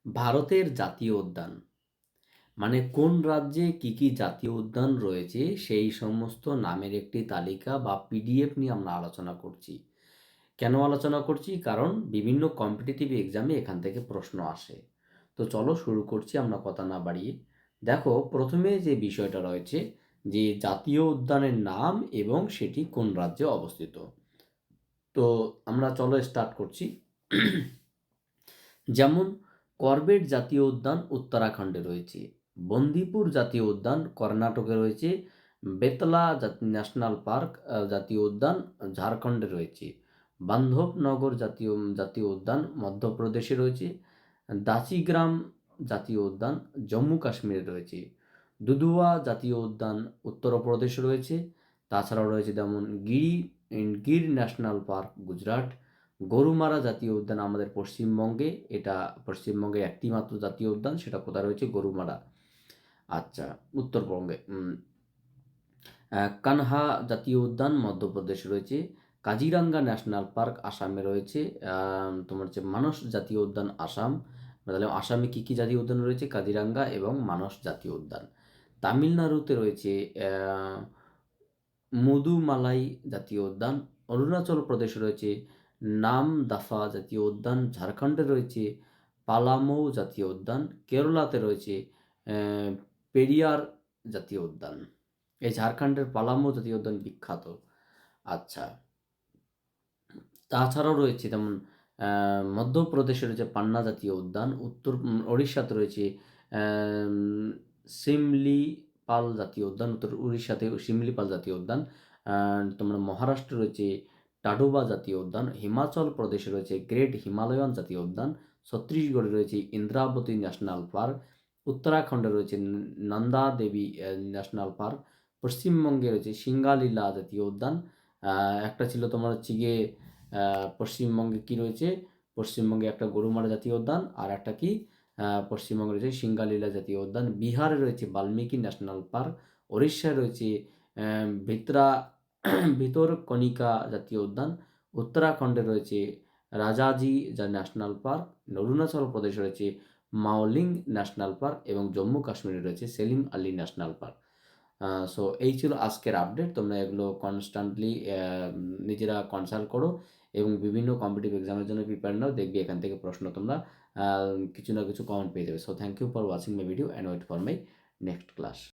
ভারতের জাতীয় উদ্যান মানে কোন রাজ্যে কি কি জাতীয় উদ্যান রয়েছে সেই সমস্ত নামের একটি তালিকা বা পিডিএফ নিয়ে আমরা আলোচনা করছি। কেন আলোচনা করছি? কারণ বিভিন্ন কম্পিটিটিভ এক্সামে এখান থেকে প্রশ্ন আসে। তো চলো শুরু করছি আমরা কথা না বাড়িয়ে। দেখো, প্রথমে যে বিষয়টা রয়েছে যে জাতীয় উদ্যানের নাম এবং সেটি কোন রাজ্যে অবস্থিত। তো আমরা চলো স্টার্ট করছি। যেমন করবেট জাতীয় উদ্যান উত্তরাখণ্ডে রয়েছে, বন্দিপুর জাতীয় উদ্যান কর্ণাটকে রয়েছে, বেতলা ন্যাশনাল পার্ক জাতীয় উদ্যান ঝাড়খণ্ডে রয়েছে, বান্ধবনগর জাতীয় জাতীয় উদ্যান মধ্যপ্রদেশে রয়েছে, দাচিগ্রাম জাতীয় উদ্যান জম্মু কাশ্মীরে রয়েছে, দুধুয়া জাতীয় উদ্যান উত্তরপ্রদেশে রয়েছে। তাছাড়াও রয়েছে যেমন গির ন্যাশনাল পার্ক গুজরাট, গরুমারা জাতীয় উদ্যান আমাদের পশ্চিমবঙ্গে, এটা পশ্চিমবঙ্গের একটি মাত্র জাতীয় উদ্যান, সেটা কোথায় রয়েছে? গরুমারা। আচ্ছা, উত্তরবঙ্গে। কানহা জাতীয় উদ্যান মধ্যপ্রদেশে রয়েছে, কাজিরাঙ্গা ন্যাশনাল পার্ক আসামে রয়েছে, তোমার হচ্ছে মানস জাতীয় উদ্যান আসাম। তাহলে আসামে কী কী জাতীয় উদ্যান রয়েছে? কাজিরাঙ্গা এবং মানস জাতীয় উদ্যান। তামিলনাড়ুতে রয়েছে মুদুমালাই জাতীয় উদ্যান, অরুণাচল প্রদেশে রয়েছে নামদাফা জাতীয় উদ্যান, ঝাড়খণ্ডে রয়েছে পালামৌ জাতীয় উদ্যান, কেরালাতে রয়েছে পেরিয়ার জাতীয় উদ্যান। এই ঝাড়খণ্ডের পালামৌ জাতীয় উদ্যান বিখ্যাত। আচ্ছা, তাছাড়াও রয়েছে যেমন মধ্যপ্রদেশে রয়েছে পান্না জাতীয় উদ্যান, ওড়িশাতে রয়েছে আম, সিমলিপাল জাতীয় উদ্যান, উত্তর উড়িষ্যাতে সিমলিপাল জাতীয় উদ্যান। তোমার মহারাষ্ট্রে রয়েছে টাডোবা জাতীয় উদ্যান, হিমাচল প্রদেশে রয়েছে গ্রেট হিমালয়ান জাতীয় উদ্যান, ছত্তিশগড়ে রয়েছে ইন্দ্রাবতী ন্যাশনাল পার্ক, উত্তরাখণ্ডে রয়েছে নন্দা দেবী ন্যাশনাল পার্ক, পশ্চিমবঙ্গে রয়েছে সিঙ্গালীলা জাতীয় উদ্যান। একটা ছিল তোমার হচ্ছে গিয়ে পশ্চিমবঙ্গে কি রয়েছে? পশ্চিমবঙ্গে একটা গরুমারা জাতীয় উদ্যান, আর একটা কি পশ্চিমবঙ্গে রয়েছে সিঙ্গালীলা জাতীয় উদ্যান। বিহারে রয়েছে বাল্মীকি ন্যাশনাল পার্ক, ওড়িশায় রয়েছে ভিতরা ভিতরকনিকা জাতীয় উদ্যান, উত্তরাখণ্ডে রয়েছে রাজাজি ন্যাশনাল পার্ক, অরুণাচল প্রদেশে রয়েছে মাওলিং ন্যাশনাল পার্ক এবং জম্মু কাশ্মীরে রয়েছে Salim Ali national park. So এই ছিল আজকের আপডেট। তোমরা এগুলো কনস্ট্যান্টলি নিজেরা কনসাল্ট করো এবং বিভিন্ন কম্পিটিটিভ এক্সামের জন্য প্রিপেয়ার নাও। দেখবে এখান থেকে প্রশ্ন তোমরা কিছু না কিছু কমন পেয়ে যাবে। So thank you for watching my video and wait for my next class.